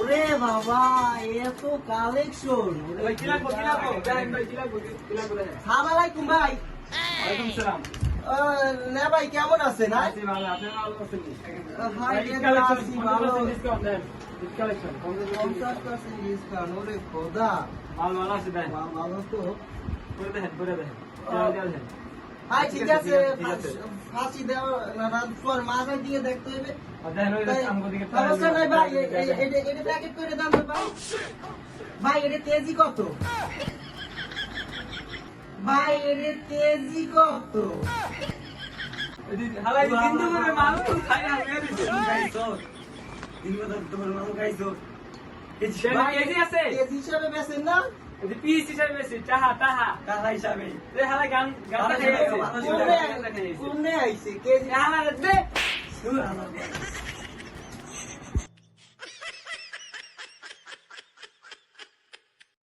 ওরে বাবা এত কালেকশন। ভাই কি লাগবে কি লাগবে জানেন ভাই কি লাগবে সালাম আলাইকুম ভাই। ওয়ালাইকুম সালাম না ভাই কেমন আছেন? আছি ভালো আপনি ভালো আছেন হাই কালেকশন ভালো। ডিসকাউন্ট দেন কালেকশন 50% ডিসকাউন্ট। ওরে খোদা, ভালো আছে দেন ভালো তো। করে দেন দেন হাই ঠিক আছে, ঠিক আছে। ফাঁসি দেওয়া রাত পর মাথায় দিয়ে দেখতে হবে। দেন ওই আমগো দিকে সমস্যা নাই ভাই, এটা প্যাকেট করে দাম তো ভাই। ভাই এটা কেজি কত? ভাই এটা কেজি কত? হালাই কিন্তু করে মানুষ খাই না মেরে দিছে কেজি আছে কেজি হিসাবে বেচেন না? এই পিস হিসাবে বেশি টাহা হিসাবে এই হালাই গান গান কোনে আইছে কেজি? হালাই দে